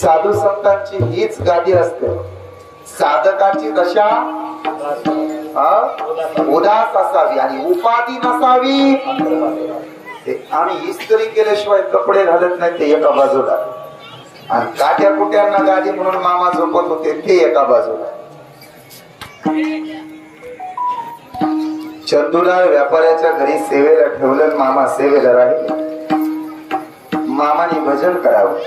साधू संतांची हीच गादी असते. साधकाची दशा उदास असावी आणि उपाधी नसावी. आम्ही इस्त्री केल्याशिवाय कपडे घालत नाही ते एका बाजूला, आणि काट्या कुट्यांना गादी म्हणून मामा झोपत होते ते एका बाजूला. चंदूलाल व्यापाऱ्याच्या घरी सेवेला ठेवलं, मामा सेवेला राहिले. मामाने भजन करावं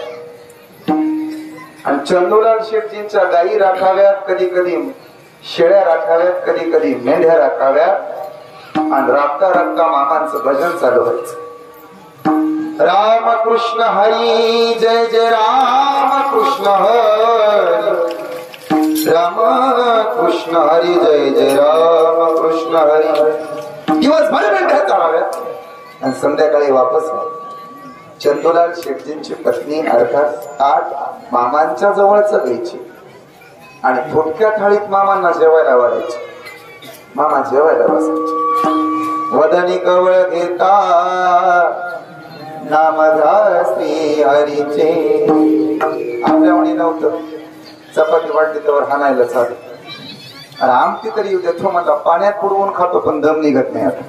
आणि चंदूलाल शेठजींच्या गायी राखाव्यात, कधी कधी शेळ्या राखाव्यात, कधी कधी मेंढ्या राखाव्यात, आणि राखता राखता मामांचं भजन चालू व्हायचं. राम कृष्ण हरी जय जय राम कृष्ण हरी, राम कृष्ण हरी जय जय राम कृष्ण हरी. दिवसभर मेंढ्या चालाव्यात आणि संध्याकाळी वापस. चंदूलाल शेठजींची पत्नी अर्थात ताट मामांच्या जवळच घ्यायची आणि थोडक्या थाळीत मामांना जेवायला वाढायचे. मामा जेवायला बसायचे. वदनी कवळ घेता नाम श्री हरीचे. आपल्या वणी नव्हतं, चपाती वाटली तर हाणायला चालू. आणि आमटी तरी येऊ देतो म्हणला, पाण्यात बुडवून खातो पण दम निघत नाही. आता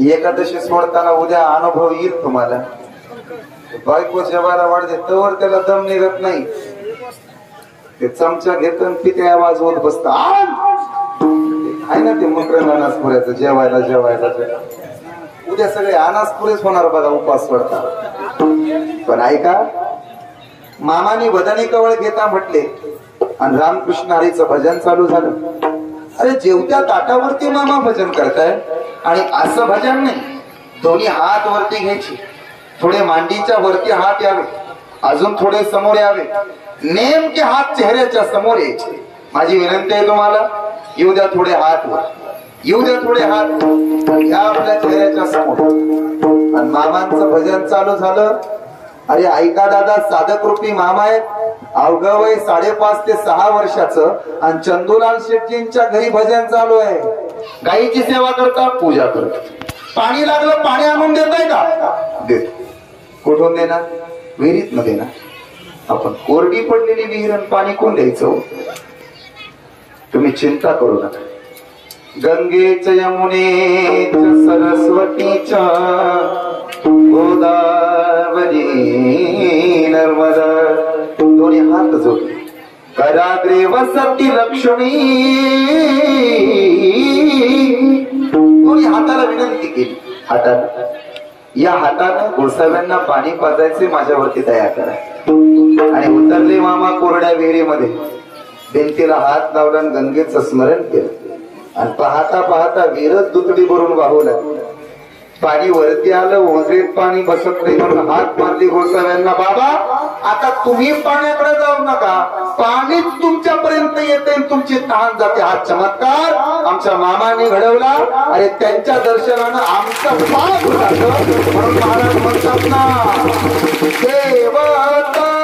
एकादशी सोडताना उद्या अनुभव येईल तुम्हाला. बायको जेवायला वाढते तवर त्याला दम निघत नाही. ते चमचा घेत पिते आवाज होत बसत आहे ना. ते मकरंद अनासपुऱ्याचं जेवायला जेवायला उद्या सगळे अनासपुरेच होणार बघा उपास सोडता. पण ऐका, मामानी वदनी कवळ घेता म्हटले आणि रामकृष्ण हरीचं भजन चालू झालं. अरे जेवत्या ताटावरती मामा भजन करताय, आणि असं भजन नाही, दोन्ही हात वरती घ्यायचे, थोडे मांडीच्या वरती हात यावे, अजून थोडे समोर यावे, नेमके हात चेहऱ्याच्या समोर यायचे. माझी विनंती आहे तुम्हाला, येऊ द्या थोडे हात वर, येऊ द्या थोडे हात या आपल्या चेहऱ्याच्या समोर. आणि मामांचं भजन चालू झालं. अरे ऐका दादा, साधक रूपी मामा आहेत, अवघं वय 5.5 ते 6 वर्षाचं, आणि चंदूलाल शेठजींच्या घरी भजन चालू आहे. गायीची सेवा करतात, पूजा करतात. पाणी लागलं, पाणी आणून देताय का? देत. कुठून देणार? विहिरीत न देणार. आपण कोरडी पडलेली विहीर आणि पाणी कोण द्यायचं? तुम्ही चिंता करू नका. गंगेच्या यमुनेच्या सरस्वतीच्या गोदावरी नर्मदा, दोन्ही हात जोडले. कराग्रे वसती लक्ष्मी, दोन्ही हाताला विनंती केली. हाताला, या हाताने गोसाव्यांना पाणी पाजायचे माझ्यावरती तयार करा. आणि उतरले मामा कोरड्या विहिरीमध्ये. भिंतीला हात लावला, गंगेचं स्मरण केलं, आणि पाहता पाहता विहिरच दुतडी भरून वाहू लागली. पाणी वरती आलं, ओझरीत पाणी बसत नाही म्हणून हात मारली गोसाव्यांना. बाबा आता तुम्ही पाण्याकडे जाऊ नका, पाणीच तुमच्यापर्यंत येते, तुमची तहान जाते. हा चमत्कार आमच्या मामाने घडवला. अरे त्यांच्या दर्शनानं आमचं पाप झालं, म्हणून महाराज म्हणतात ना, देवता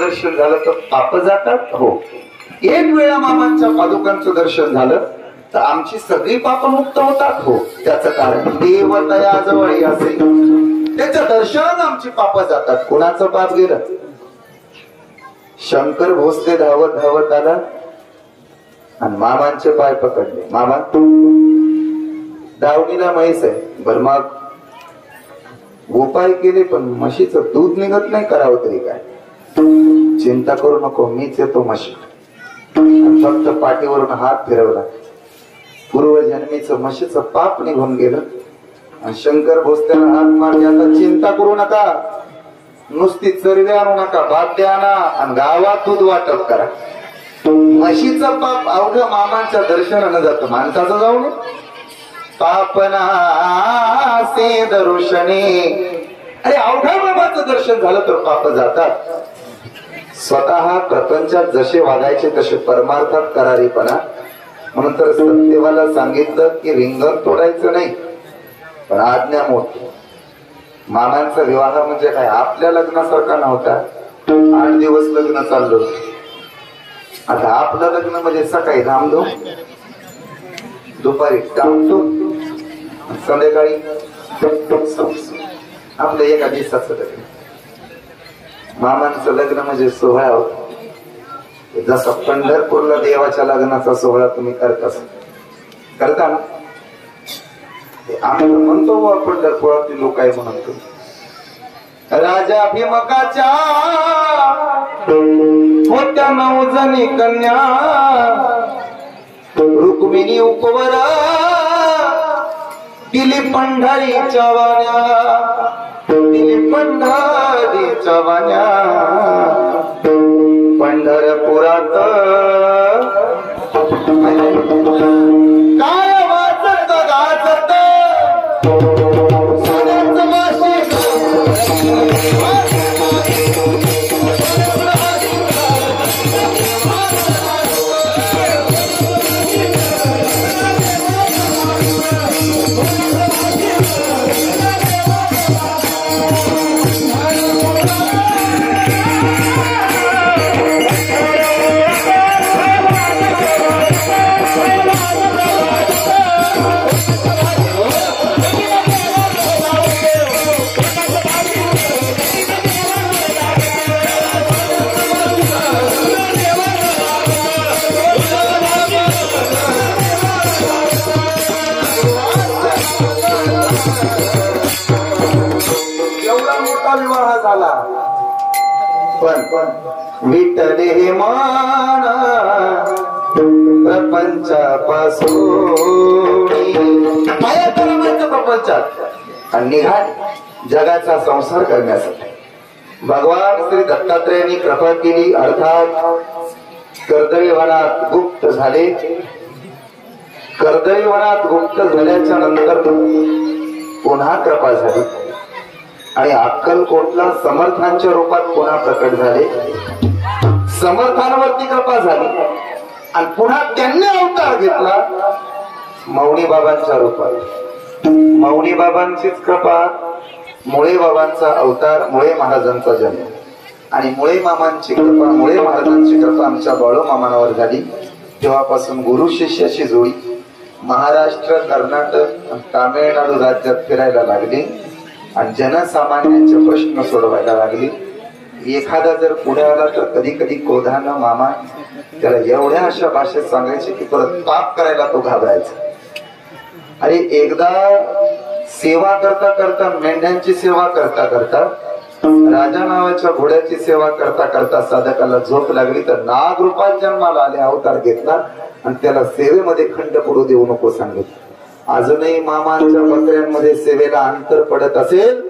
दर्शन झालं तर पाप जातात. हो, एक वेळा मामांच्या पादुकांचं दर्शन झालं तर आमची सगळी पाप मुक्त होतात. हो, त्याचं कारण देव तयाजवळ असेल त्याचं दर्शन आमची पाप जातात. कोणाचं पाप गेलं? शंकर भोसले धावत धावत आला आणि मामांचे पाय पकडले. मामा दावणीला म्हैस आहे, बर मग उपाय केले पण म्हशीचं दूध निघत नाही, करावं तरी काय? चिंता करू नको, मीच येतो म्हशी. फक्त पाठीवरून हात फिरवला, पूर्वजन्मीचं म्हशीचं पाप निघून गेलं. आणि शंकर भोसल्याला हात मारले, आता चिंता करू नका, नुसती चरवी आणू नका, बादल्या आणा आणि गावात दूध वाटप करा. म्हशीचं पाप अवघ्या मामांच्या दर्शनानं जातं, माणसाचं जाऊ नये. पापना से दर्शने, अरे अवघ्या मामाचं दर्शन झालं तर पाप जातात. स्वतः प्रपंचात जसे वागायचे तसे परमार्थात करारीपणा. म्हणून तर सत्यवाला सांगितलं की रिंगण तोडायचं नाही, पण आज्ञा मोठी. मामांचा विवाह म्हणजे काय आपल्या लग्नासारखा नव्हता. 8 दिवस लग्न चाललं. आता आपलं लग्न म्हणजे सकाळी रामधूम, दुपारी टामटूम, संध्याकाळी आपलं एका दिवसाचं लग्न. मामांचं लग्न म्हणजे सोहळा होता. जसा पंढरपूरला देवाच्या लग्नाचा सोहळा तुम्ही करता ना, आम्ही म्हणतो पंढरपुरातली लोक आहे म्हणतो. राजा भीमकाच्या होत्या 9 जणी कन्या, रुक्मिणी उपवर दिली पंढरीच्या वाण्या, दिली पंढरीच्या वाण्या. पंढरपुरात काय वाचत गाजत सोन्याचं माशी. पण विठले मान प्रपंचापासून प्रपंचात आणि निघाले जगाचा संसार करण्यासाठी. भगवान श्री दत्तात्रेयांनी कृपा केली, अर्थात कर्दळी वनात गुप्त झाले. कर्दळी वनात गुप्त झाल्याच्या नंतर पुन्हा कृपा झाली आणि अक्कलकोटला समर्थांच्या रूपात पुन्हा प्रकट झाले. समर्थांवरती कृपा झाली आणि पुन्हा त्यांनी अवतार घेतला मौनी बाबांच्या रूपात. मौनी बाबांचीच कृपा, मुळे बाबांचा अवतार, मुळे महाराजांचा जन्म आणि मुळे मामांची कृपा, मुळे महाराजांची कृपा आमच्या बाळू मामांवर झाली. तेव्हापासून गुरु शिष्याची जोडी महाराष्ट्र, कर्नाटक, तामिळनाडू राज्यात फिरायला लागली आणि जनसामान्यांचे प्रश्न सोडवायला लागली. एखादा जर पुढे आला तर कधी कधी क्रोधानं मामा त्याला एवढ्या अशा भाषेत सांगायचे की परत पाप करायला तो घाबरायचा. अरे एकदा सेवा करता करता, मेंढ्यांची सेवा करता करता, राजा नावाच्या घोड्याची सेवा करता करता साधकाला झोप लागली तर नाग रूपात जन्माला आले, अवतार घेतला आणि त्याला सेवेमध्ये खंड पडू देऊ नको सांगितलं. अजूनही मामांच्या पत्र्यांमध्ये सेवेला अंतर पडत असेल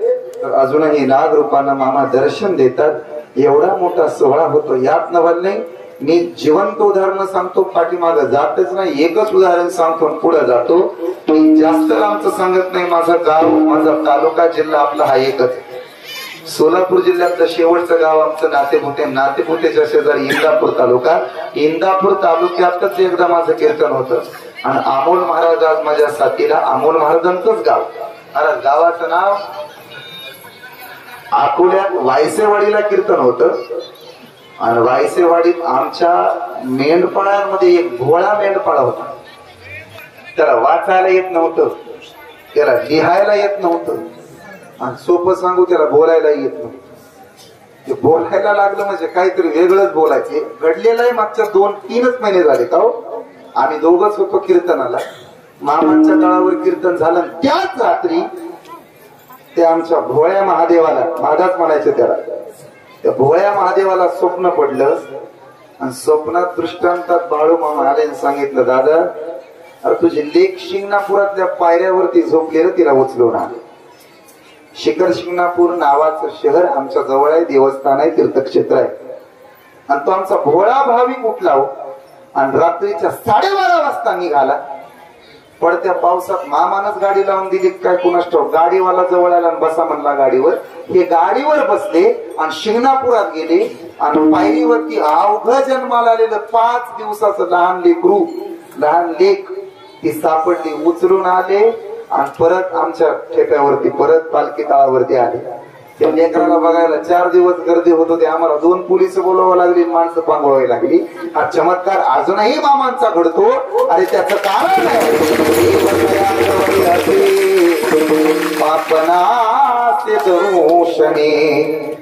तर अजूनही नाग रूपानं मामा दर्शन देतात. एवढा मोठा सोहळा होतो. यात नवल नाही, मी जिवंत उदाहरण सांगतो, पाठीमाग जातच नाही, एकच उदाहरण सांगतो पुढे जातो. मी जास्त लांबचं सांगत नाही. माझा गाव, माझा तालुका, जिल्हा आपला हा एकच. सोलापूर जिल्ह्यातलं शेवटचं गाव आमचं नातेपुते. नातेपुतेच्या शेजारी इंदापूर तालुका. इंदापूर तालुक्यातच एकदा माझं कीर्तन होतं आणि अमोल महाराज आज माझ्या साथीला. अमोल महाराजांचंच गाव. अरे गावाचं नाव अकोल्यात वायसेवाडीला कीर्तन होतं आणि वायसेवाडीत आमच्या मेंढपाळांमध्ये एक भोळा मेंढपाळ होता. त्याला वाचायला येत नव्हतं, त्याला लिहायला येत नव्हतं, आणि सोपं सांगू त्याला बोलायला येत नव्हतं. ते बोलायला लागलं म्हणजे काहीतरी वेगळंच बोलायचे. घडलेलं आहे मागच्या 2-3 महिने झाले का हो. आम्ही दोघच होतो कीर्तनाला, मामांच्या तळावर कीर्तन झालं. त्याच रात्री ते आमच्या भोळ्या महादेवाला, महादाच म्हणायचे त्याला, त्या भोळ्या महादेवाला स्वप्न पडलं. आणि स्वप्नात दृष्टांतात बाळू मामा आले आणि सांगितलं, दादा अरे तुझी लेक शिंगणापुरातल्या पायऱ्यावरती झोपलेलं, तिला उचलून आले. शिखर शिंगणापूर नावाचं शहर आमच्या जवळ आहे, देवस्थान आहे, तीर्थक्षेत्र आहे. आणि तो आमचा भोळा भाविक उठला हो. आणि रात्रीच्या 12:30 वाजता निघाला. पडत्या पावसात मामानच गाडी लावून दिली काय कुणास ठाऊक. गाडीवाला जवळ आला आणि बसा म्हणला गाडीवर. हे गाडीवर बसले आणि शिंगणापुरात गेले. आणि पायरीवरती अवघ जन्माला आलेलं 5 दिवसाचं लहान लेकरू, लहान लेक ती सापडली. उचलून आले आणि परत आमच्या ठेप्यावरती, परत पालखी तळावरती आले. त्या लेकराला बघायला 4 दिवस गर्दी होत होती. आम्हाला 2 पोलीस बोलावं लागली, माणसं पांगवावी लागली. हा चमत्कार अजूनही मामांचा घडतो. अरे त्याचं कारण आहे पापना ते दरोषणे